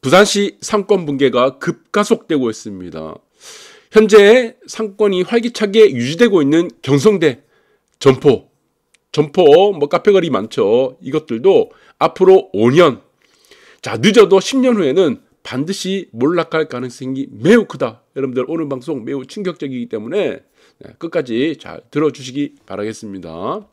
부산시 상권 붕괴가 급가속되고 있습니다. 현재 상권이 활기차게 유지되고 있는 경성대, 점포 뭐 카페거리 많죠. 이것들도 앞으로 5년, 자 늦어도 10년 후에는 반드시 몰락할 가능성이 매우 크다. 여러분들 오늘 방송 매우 충격적이기 때문에 끝까지 잘 들어주시기 바라겠습니다.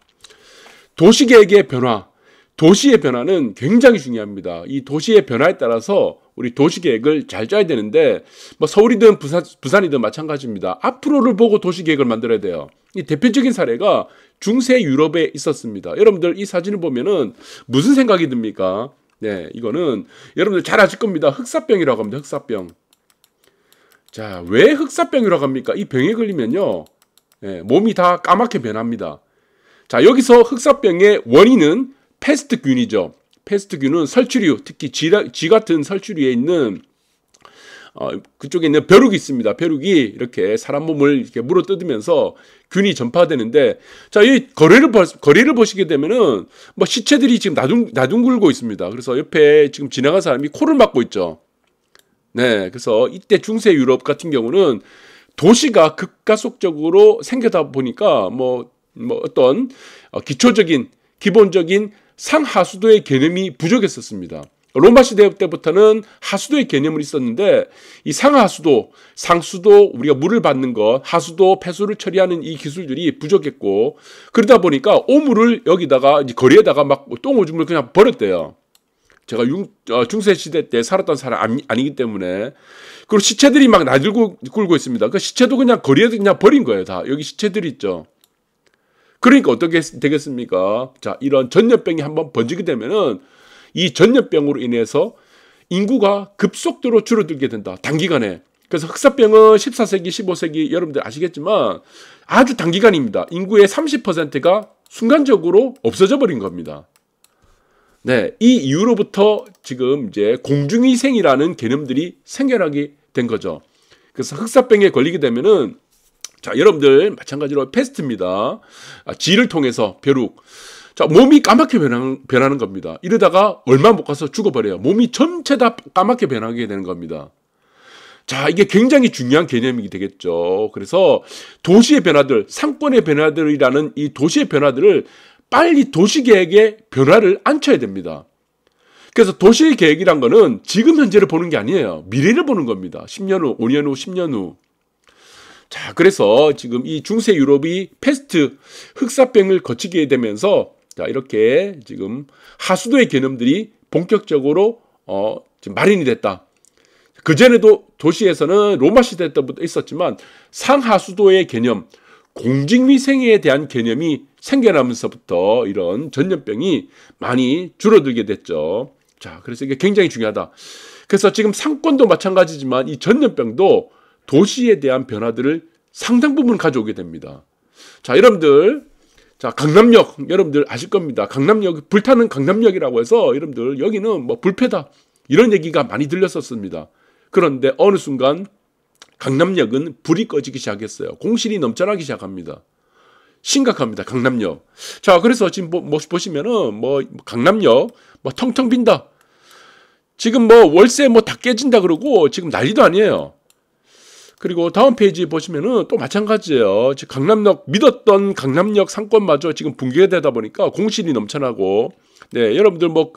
도시계획의 변화, 도시의 변화는 굉장히 중요합니다. 이 도시의 변화에 따라서 우리 도시계획을 잘 짜야 되는데 뭐 서울이든 부산이든 마찬가지입니다. 앞으로를 보고 도시계획을 만들어야 돼요. 이 대표적인 사례가 중세 유럽에 있었습니다. 여러분들 이 사진을 보면은 무슨 생각이 듭니까? 네, 이거는 여러분들 잘 아실 겁니다. 흑사병이라고 합니다. 흑사병. 자, 왜 흑사병이라고 합니까? 이 병에 걸리면요, 네, 몸이 다 까맣게 변합니다. 자, 여기서 흑사병의 원인은 패스트균이죠. 패스트균은 설치류, 특히 쥐 같은 설치류에 있는 그쪽에 있는 벼룩이 있습니다. 벼룩이 이렇게 사람 몸을 이렇게 물어뜯으면서 균이 전파되는데, 자, 이 거리를 보시게 되면은 뭐 시체들이 지금 나둥글고 있습니다. 그래서 옆에 지금 지나간 사람이 코를 막고 있죠. 네, 그래서 이때 중세 유럽 같은 경우는 도시가 급가속적으로 생겨다 보니까 뭐 어떤 기본적인 상하수도의 개념이 부족했었습니다. 로마 시대 때부터는 하수도의 개념은 있었는데 이 상하수도, 상수도, 우리가 물을 받는 것, 하수도, 폐수를 처리하는 이 기술들이 부족했고, 그러다 보니까 오물을 여기다가 거리에다가 막 똥오줌을 그냥 버렸대요. 제가 중세 시대 때 살았던 사람 아니기 때문에. 그리고 시체들이 막 나들고 있습니다. 그 시체도 그냥 거리에 그냥 버린 거예요. 다 여기 시체들이 있죠. 그러니까 어떻게 되겠습니까? 자, 이런 전염병이 한번 번지게 되면은 이 전염병으로 인해서 인구가 급속도로 줄어들게 된다. 단기간에. 그래서 흑사병은 14세기, 15세기 여러분들 아시겠지만 아주 단기간입니다. 인구의 30%가 순간적으로 없어져 버린 겁니다. 네, 이 이후로부터 지금 이제 공중위생이라는 개념들이 생겨나게 된 거죠. 그래서 흑사병에 걸리게 되면은, 자, 여러분들 마찬가지로 패스트입니다. 쥐를 통해서 벼룩. 자, 몸이 까맣게 변하는 겁니다. 이러다가 얼마 못 가서 죽어버려요. 몸이 전체 다 까맣게 변하게 되는 겁니다. 자, 이게 굉장히 중요한 개념이 되겠죠. 그래서 도시의 변화들, 상권의 변화들이라는 이 도시의 변화들을 빨리 도시계획의 변화를 안쳐야 됩니다. 그래서 도시계획이란 거는 지금 현재를 보는 게 아니에요. 미래를 보는 겁니다. 10년 후, 5년 후, 10년 후. 자, 그래서 지금 이 중세 유럽이 패스트, 흑사병을 거치게 되면서 자, 이렇게 지금 하수도의 개념들이 본격적으로 지금 마련이 됐다. 그전에도 도시에서는 로마 시대 때부터 있었지만 상하수도의 개념, 공직위생에 대한 개념이 생겨나면서부터 이런 전염병이 많이 줄어들게 됐죠. 자, 그래서 이게 굉장히 중요하다. 그래서 지금 상권도 마찬가지지만 이 전염병도 도시에 대한 변화들을 상당 부분 가져오게 됩니다. 자, 여러분들, 자, 강남역, 여러분들 아실 겁니다. 강남역, 불타는 강남역이라고 해서 여러분들 여기는 뭐 불패다. 이런 얘기가 많이 들렸었습니다. 그런데 어느 순간 강남역은 불이 꺼지기 시작했어요. 공실이 넘쳐나기 시작합니다. 심각합니다. 강남역. 자, 그래서 지금 보시면은 뭐 강남역 뭐 텅텅 빈다. 지금 뭐 월세 뭐 다 깨진다 그러고 지금 난리도 아니에요. 그리고 다음 페이지 보시면은 또 마찬가지예요. 지금 강남역, 믿었던 강남역 상권마저 지금 붕괴가 되다 보니까 공실이 넘쳐나고, 네, 여러분들 뭐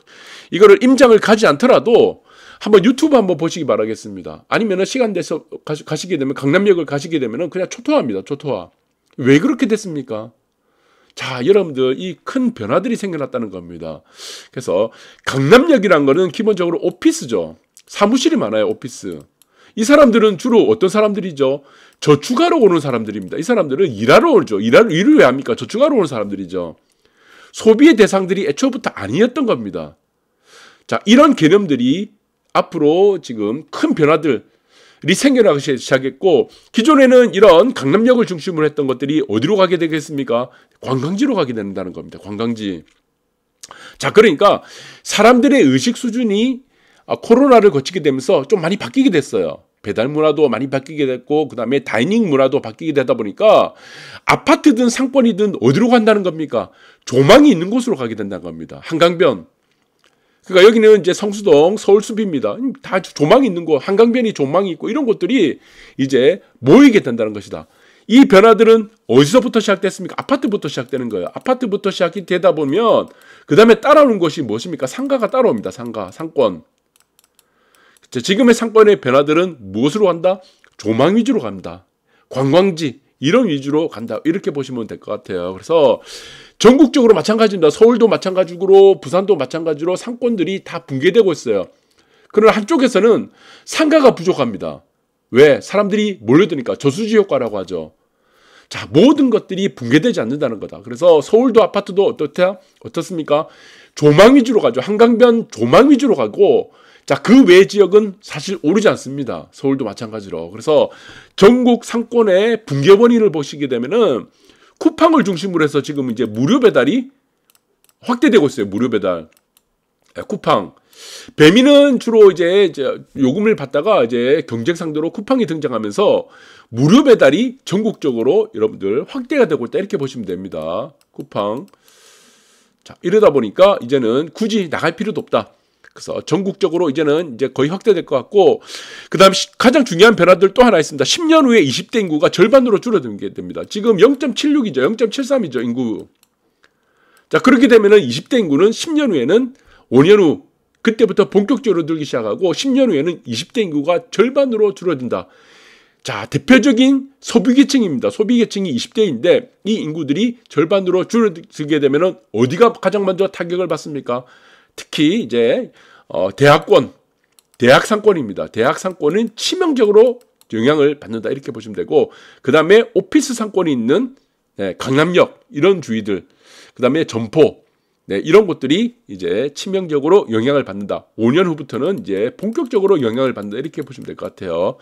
이거를 임장을 가지 않더라도 한번 유튜브 한번 보시기 바라겠습니다. 아니면은 시간 돼서 가시게 되면 강남역을 가시게 되면은 그냥 초토화입니다. 초토화. 왜 그렇게 됐습니까? 자, 여러분들 이 큰 변화들이 생겨났다는 겁니다. 그래서 강남역이란 거는 기본적으로 오피스죠. 사무실이 많아요. 오피스. 이 사람들은 주로 어떤 사람들이죠? 저축하러 오는 사람들입니다. 이 사람들은 일하러 오죠. 일을 왜 합니까? 저축하러 오는 사람들이죠. 소비의 대상들이 애초부터 아니었던 겁니다. 자, 이런 개념들이 앞으로 지금 큰 변화들이 생겨나기 시작했고, 기존에는 이런 강남역을 중심으로 했던 것들이 어디로 가게 되겠습니까? 관광지로 가게 된다는 겁니다. 관광지. 자, 그러니까 사람들의 의식 수준이 코로나를 거치게 되면서 좀 많이 바뀌게 됐어요. 배달 문화도 많이 바뀌게 됐고, 그 다음에 다이닝 문화도 바뀌게 되다 보니까 아파트든 상권이든 어디로 간다는 겁니까? 조망이 있는 곳으로 가게 된다는 겁니다. 한강변. 그러니까 여기는 이제 성수동 서울숲입니다. 다 조망이 있는 곳, 한강변이 조망이 있고 이런 곳들이 이제 모이게 된다는 것이다. 이 변화들은 어디서부터 시작됐습니까? 아파트부터 시작되는 거예요. 아파트부터 시작이 되다 보면 그 다음에 따라오는 것이 무엇입니까? 상가가 따라옵니다. 상가, 상권. 지금의 상권의 변화들은 무엇으로 간다? 조망 위주로 간다. 관광지 이런 위주로 간다. 이렇게 보시면 될 것 같아요. 그래서 전국적으로 마찬가지입니다. 서울도 마찬가지로 부산도 마찬가지로 상권들이 다 붕괴되고 있어요. 그러나 한쪽에서는 상가가 부족합니다. 왜? 사람들이 몰려드니까 저수지 효과라고 하죠. 자, 모든 것들이 붕괴되지 않는다는 거다. 그래서 서울도 아파트도 어떻습니까? 조망 위주로 가죠. 한강변 조망 위주로 가고, 자, 그 외 지역은 사실 오르지 않습니다. 서울도 마찬가지로. 그래서 전국 상권의 붕괴 원인을 보시게 되면은 쿠팡을 중심으로 해서 지금 이제 무료 배달이 확대되고 있어요. 무료 배달. 쿠팡. 배민은 주로 이제 요금을 받다가 이제 경쟁 상대로 쿠팡이 등장하면서 무료 배달이 전국적으로 여러분들 확대가 되고 있다. 이렇게 보시면 됩니다. 쿠팡. 자, 이러다 보니까 이제는 굳이 나갈 필요도 없다. 그래서 전국적으로 이제는 이제 거의 확대될 것 같고, 그 다음 가장 중요한 변화들 또 하나 있습니다. 10년 후에 20대 인구가 절반으로 줄어들게 됩니다. 지금 0.76이죠. 0.73이죠. 인구. 자, 그렇게 되면은 20대 인구는 10년 후에는 5년 후 그때부터 본격적으로 늘기 시작하고 10년 후에는 20대 인구가 절반으로 줄어든다. 자, 대표적인 소비계층입니다. 소비계층이 20대인데 이 인구들이 절반으로 줄어들게 되면은 어디가 가장 먼저 타격을 받습니까? 특히 이제 대학권, 대학 상권입니다. 대학 상권은 치명적으로 영향을 받는다. 이렇게 보시면 되고, 그 다음에 오피스 상권이 있는 강남역 이런 주위들, 그 다음에 점포, 이런 곳들이 이제 치명적으로 영향을 받는다. 5년 후부터는 이제 본격적으로 영향을 받는다. 이렇게 보시면 될 것 같아요.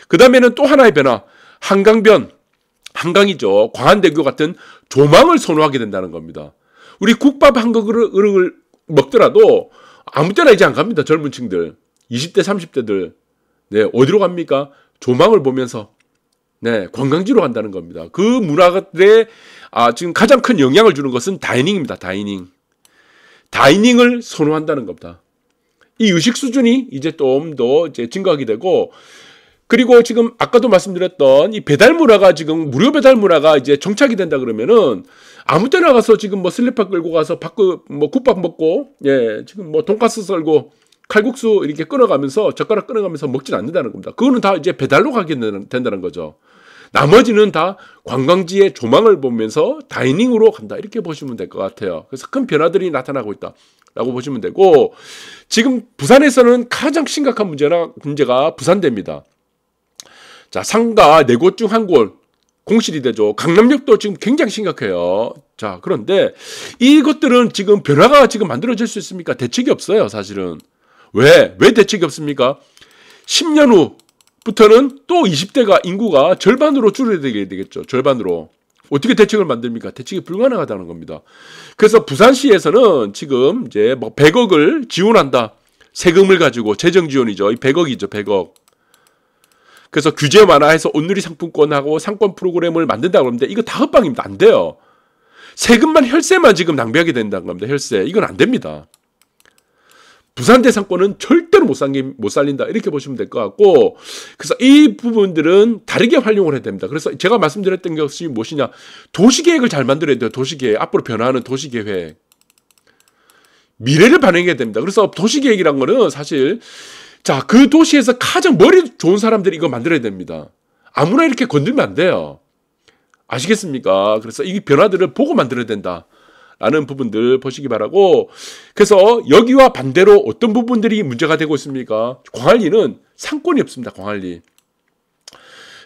그 다음에는 또 하나의 변화, 한강변, 한강이죠. 광안대교 같은 조망을 선호하게 된다는 겁니다. 우리 국밥 한 그릇을 먹더라도 아무 때나 이제 안 갑니다. 젊은 층들. 20대, 30대들. 어디로 갑니까? 조망을 보면서 관광지로 간다는 겁니다. 그 문화들에 지금 가장 큰 영향을 주는 것은 다이닝입니다. 다이닝을 선호한다는 겁니다. 이 의식 수준이 이제 좀 더 이제 증가하게 되고, 그리고 지금 아까도 말씀드렸던 이 배달 문화가 지금 무료 배달 문화가 이제 정착이 된다 그러면은 아무 때나 가서 지금 뭐 슬리퍼 끌고 가서 뭐 국밥 먹고, 지금 뭐 돈가스 썰고 칼국수 이렇게 끊어가면서 젓가락 끊어가면서 먹진 않는다는 겁니다. 그거는 다 이제 배달로 가게 된다는 거죠. 나머지는 다 관광지의 조망을 보면서 다이닝으로 간다. 이렇게 보시면 될 것 같아요. 그래서 큰 변화들이 나타나고 있다라고 보시면 되고, 지금 부산에서는 가장 심각한 문제가 부산대입니다. 자, 상가 4곳 중 한 곳 공실이 되죠. 강남역도 지금 굉장히 심각해요. 자, 그런데 이것들은 지금 변화가 지금 만들어질 수 있습니까? 대책이 없어요, 사실은. 왜 대책이 없습니까? 10년 후부터는 또 20대가 인구가 절반으로 줄어들게 되겠죠. 절반으로. 어떻게 대책을 만듭니까? 대책이 불가능하다는 겁니다. 그래서 부산시에서는 지금 이제 뭐 100억을 지원한다. 세금을 가지고 재정 지원이죠. 이 100억이죠, 100억. 그래서 규제 완화해서 온누리 상품권하고 상권 프로그램을 만든다고 그러는데 이거 다 헛방입니다. 안 돼요. 세금만 혈세만 지금 낭비하게 된다는 겁니다. 혈세. 이건 안 됩니다. 부산대 상권은 절대로 못 살린다. 이렇게 보시면 될 것 같고, 그래서 이 부분들은 다르게 활용을 해야 됩니다. 그래서 제가 말씀드렸던 것이 무엇이냐. 도시계획을 잘 만들어야 돼요. 도시계획. 앞으로 변화하는 도시계획. 미래를 반영해야 됩니다. 그래서 도시계획이란 거는 사실 자, 그 도시에서 가장 머리 좋은 사람들이 이거 만들어야 됩니다. 아무나 이렇게 건들면 안 돼요. 아시겠습니까? 그래서 이 변화들을 보고 만들어야 된다라는 부분들 보시기 바라고, 그래서 여기와 반대로 어떤 부분들이 문제가 되고 있습니까? 광안리는 상권이 없습니다. 광안리.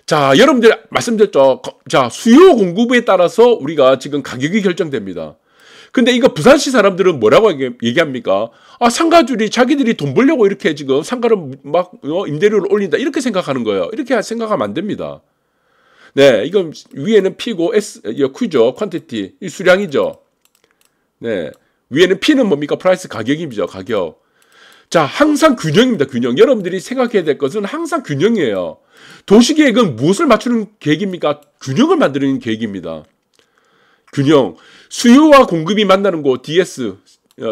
자, 여러분들 말씀드렸죠. 자, 수요 공급에 따라서 우리가 지금 가격이 결정됩니다. 근데 이거 부산시 사람들은 뭐라고 얘기합니까? 상가주리 자기들이 돈 벌려고 이렇게 지금 상가를 막 임대료를 올린다. 이렇게 생각하는 거예요. 이렇게 생각하면 안 됩니다. 이건 위에는 P고 Q죠. 퀀티티. 이 수량이죠. 위에는 P는 뭡니까? 프라이스 가격이죠. 가격. 자, 항상 균형입니다. 균형. 여러분들이 생각해야 될 것은 항상 균형이에요. 도시계획은 무엇을 맞추는 계획입니까? 균형을 만드는 계획입니다. 균형. 수요와 공급이 만나는 곳, DS,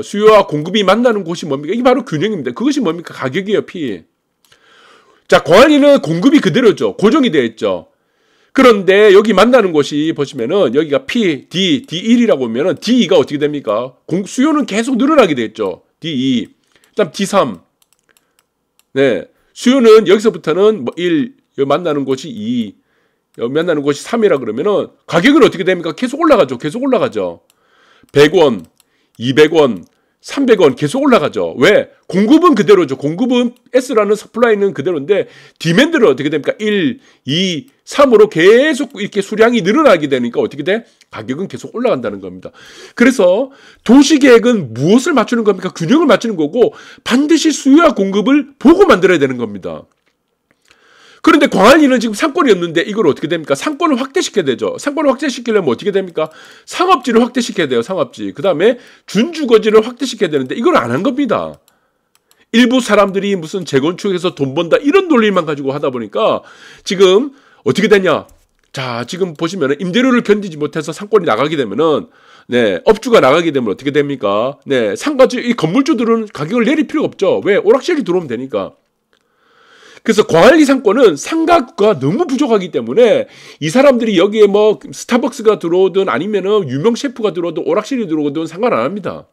수요와 공급이 만나는 곳이 뭡니까? 이게 바로 균형입니다. 그것이 뭡니까? 가격이에요, P. 자, 광안리는 공급이 그대로죠. 고정이 되어 있죠. 그런데 여기 만나는 곳이 보시면은 여기가 P, D, D1이라고 하면은 D2가 어떻게 됩니까? 수요는 계속 늘어나게 되겠죠. D2. 그다음 D3. 네. 수요는 여기서부터는 뭐 1, 여기 만나는 곳이 2, 여기 만나는 곳이 3이라 그러면은 가격은 어떻게 됩니까? 계속 올라가죠. 계속 올라가죠. 100원, 200원, 300원 계속 올라가죠. 왜? 공급은 그대로죠. 공급은 S라는 서플라이는 그대로인데 디맨드는 어떻게 됩니까? 1, 2, 3으로 계속 이렇게 수량이 늘어나게 되니까 어떻게 돼? 가격은 계속 올라간다는 겁니다. 그래서 도시계획은 무엇을 맞추는 겁니까? 균형을 맞추는 거고 반드시 수요와 공급을 보고 만들어야 되는 겁니다. 그런데 광안리는 지금 상권이 없는데 이걸 어떻게 됩니까? 상권을 확대시켜야 되죠. 상권을 확대시키려면 어떻게 됩니까? 상업지를 확대시켜야 돼요. 상업지. 그 다음에 준주거지를 확대시켜야 되는데 이걸 안 한 겁니다. 일부 사람들이 무슨 재건축해서 돈 번다 이런 논리만 가지고 하다 보니까 지금 어떻게 됐냐? 자, 지금 보시면 임대료를 견디지 못해서 상권이 나가게 되면은 네, 업주가 나가게 되면 어떻게 됩니까? 네, 상가지 이 건물주들은 가격을 내릴 필요가 없죠. 왜? 오락실이 들어오면 되니까. 그래서 광안리 상권은 상가가 너무 부족하기 때문에 이 사람들이 여기에 뭐 스타벅스가 들어오든 아니면은 유명 셰프가 들어오든 오락실이 들어오든 상관 안 합니다.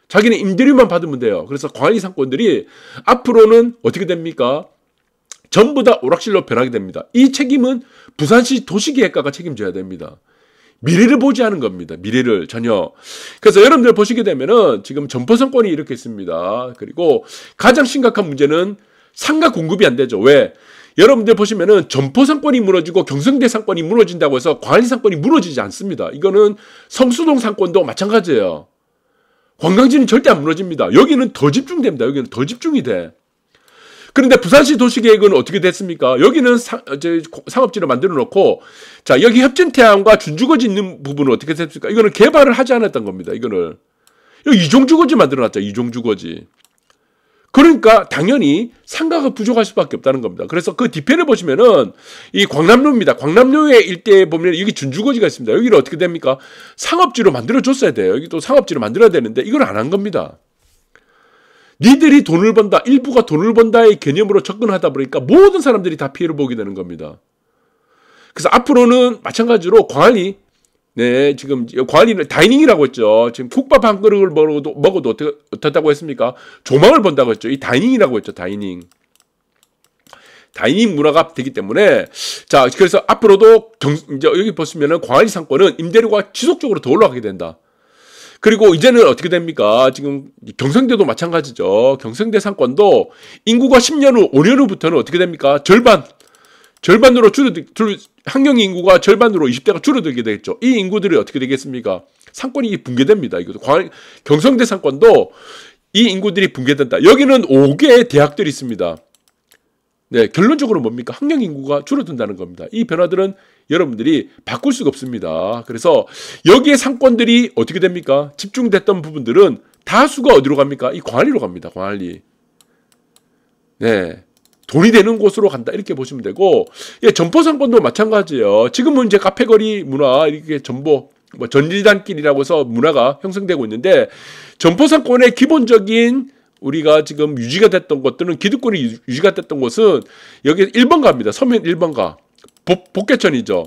자기는 임대료만 받으면 돼요. 그래서 광안리 상권들이 앞으로는 어떻게 됩니까? 전부 다 오락실로 변하게 됩니다. 이 책임은 부산시 도시계획과가 책임져야 됩니다. 미래를 보지 않은 겁니다. 미래를 전혀. 그래서 여러분들 보시게 되면은 지금 점포 상권이 이렇게 있습니다. 그리고 가장 심각한 문제는 상가 공급이 안 되죠. 왜? 여러분들 보시면은 점포 상권이 무너지고 경성대 상권이 무너진다고 해서 광안리 상권이 무너지지 않습니다. 이거는 성수동 상권도 마찬가지예요. 관광지는 절대 안 무너집니다. 여기는 더 집중됩니다. 여기는 더 집중이 돼. 그런데 부산시 도시계획은 어떻게 됐습니까? 여기는 상업지를 만들어 놓고 자, 여기 협진태양과 준주거지 있는 부분은 어떻게 됐습니까? 이거는 개발을 하지 않았던 겁니다. 이거는 여기 이종주거지 만들어 놨죠. 이종주거지. 그러니까 당연히 상가가 부족할 수밖에 없다는 겁니다. 그래서 그 뒤편을 보시면은 이 광남로입니다. 광남로의 일대에 보면 여기 준주거지가 있습니다. 여기를 어떻게 됩니까? 상업지로 만들어줬어야 돼요. 여기 또 상업지로 만들어야 되는데 이걸 안 한 겁니다. 니들이 돈을 번다, 일부가 돈을 번다의 개념으로 접근하다 보니까 모든 사람들이 다 피해를 보게 되는 겁니다. 그래서 앞으로는 마찬가지로 광안리 네, 지금 광안리는 다이닝이라고 했죠. 지금 국밥 한 그릇을 먹어도 어떻다고 했습니까? 조망을 본다고 했죠. 이 다이닝이라고 했죠. 다이닝. 다이닝 문화가 되기 때문에 자, 그래서 앞으로도 이제 여기 보시면은 광안리 상권은 임대료가 지속적으로 더 올라가게 된다. 그리고 이제는 어떻게 됩니까? 지금 경성대도 마찬가지죠. 경성대 상권도 인구가 10년 후, 5년 후부터는 어떻게 됩니까? 절반으로 학령 인구가 절반으로 20대가 줄어들게 되겠죠. 이 인구들이 어떻게 되겠습니까? 상권이 붕괴됩니다. 이것도 경성대 상권도 이 인구들이 붕괴된다. 여기는 5개의 대학들이 있습니다. 네, 결론적으로 뭡니까? 학령 인구가 줄어든다는 겁니다. 이 변화들은 여러분들이 바꿀 수가 없습니다. 그래서 여기에 상권들이 어떻게 됩니까? 집중됐던 부분들은 다수가 어디로 갑니까? 이 광안리로 갑니다. 광안리. 네. 돈이 되는 곳으로 간다 이렇게 보시면 되고 예, 점포 상권도 마찬가지예요. 지금은 이제 카페거리 문화 이렇게 전보 뭐 전리단길이라고 해서 문화가 형성되고 있는데 점포 상권의 기본적인 우리가 지금 유지가 됐던 것들은 기득권이 유지가 됐던 곳은 여기 1번가입니다. 서면 1번가 복개천이죠.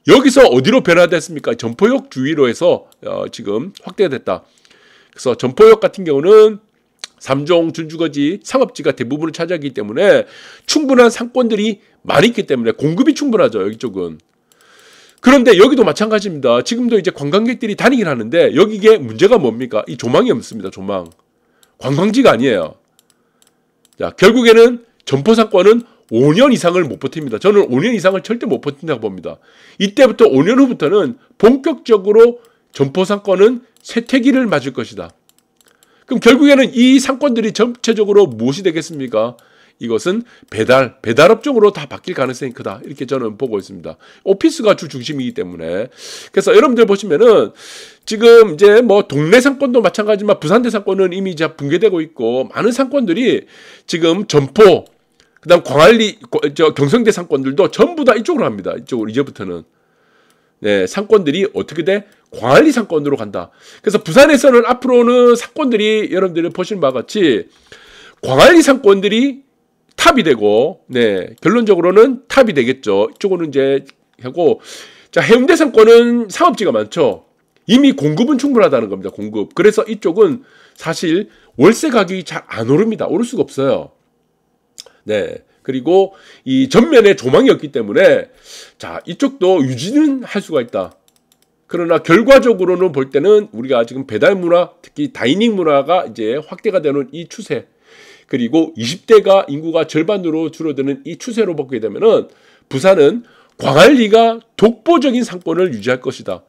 여기서 어디로 변화됐습니까? 점포역 주위로 해서 지금 확대가 됐다. 그래서 점포역 같은 경우는 3종 준주거지 상업지가 대부분을 차지하기 때문에 충분한 상권들이 많이 있기 때문에 공급이 충분하죠. 여기 쪽은. 그런데 여기도 마찬가지입니다. 지금도 이제 관광객들이 다니긴 하는데 여기에 문제가 뭡니까? 이 조망이 없습니다. 조망. 관광지가 아니에요. 자, 결국에는 점포 상권은 5년 이상을 못 버팁니다. 저는 5년 이상을 절대 못 버틴다고 봅니다. 이때부터 5년 후부터는 본격적으로 점포 상권은 쇠퇴기를 맞을 것이다. 그럼 결국에는 이 상권들이 전체적으로 무엇이 되겠습니까? 이것은 배달업종으로 다 바뀔 가능성이 크다. 이렇게 저는 보고 있습니다. 오피스가 주 중심이기 때문에. 그래서 여러분들 보시면은 지금 이제 뭐 동네 상권도 마찬가지지만 부산대 상권은 이미 이제 붕괴되고 있고 많은 상권들이 지금 점포, 그다음 광안리, 경성대 상권들도 전부 다 이쪽으로 합니다. 이쪽으로 이제부터는. 네, 상권들이 어떻게 돼? 광안리 상권으로 간다. 그래서 부산에서는 앞으로는 상권들이 여러분들이 보시는 바와 같이 광안리 상권들이 탑이 되고, 네, 결론적으로는 탑이 되겠죠. 이쪽은 이제 하고, 자, 해운대 상권은 상업지가 많죠. 이미 공급은 충분하다는 겁니다. 공급. 그래서 이쪽은 사실 월세 가격이 잘 안 오릅니다. 오를 수가 없어요. 네. 그리고 이 전면에 조망이 없기 때문에 자, 이쪽도 유지는 할 수가 있다. 그러나 결과적으로는 볼 때는 우리가 지금 배달 문화, 특히 다이닝 문화가 이제 확대가 되는 이 추세, 그리고 20대가 인구가 절반으로 줄어드는 이 추세로 보게 되면은 부산은 광안리가 독보적인 상권을 유지할 것이다.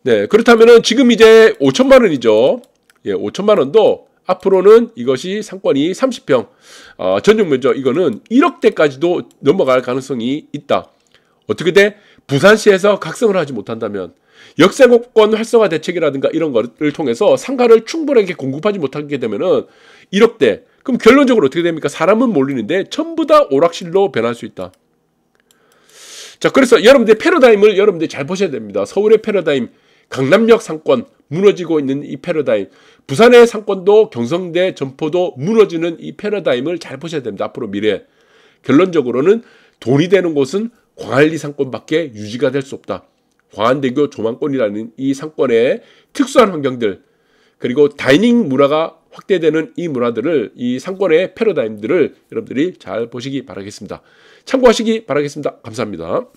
네, 그렇다면은 지금 이제 5천만 원이죠. 예, 5천만 원도 앞으로는 이것이 상권이 30평, 전용 면적 이거는 1억대까지도 넘어갈 가능성이 있다. 어떻게 돼? 부산시에서 각성을 하지 못한다면 역세권 활성화 대책이라든가 이런 것을 통해서 상가를 충분하게 공급하지 못하게 되면은 1억대. 그럼 결론적으로 어떻게 됩니까? 사람은 몰리는데 전부 다 오락실로 변할 수 있다. 자, 그래서 여러분들 패러다임을 여러분들 잘 보셔야 됩니다. 서울의 패러다임, 강남역 상권 무너지고 있는 이 패러다임, 부산의 상권도 경성대, 점포도 무너지는 이 패러다임을 잘 보셔야 됩니다. 앞으로 미래. 결론적으로는 돈이 되는 곳은 광안리 상권밖에 유지가 될 수 없다. 광안대교 조망권이라는 이 상권의 특수한 환경들, 그리고 다이닝 문화가 확대되는 이 문화들을, 이 상권의 패러다임들을 여러분들이 잘 보시기 바라겠습니다. 참고하시기 바라겠습니다. 감사합니다.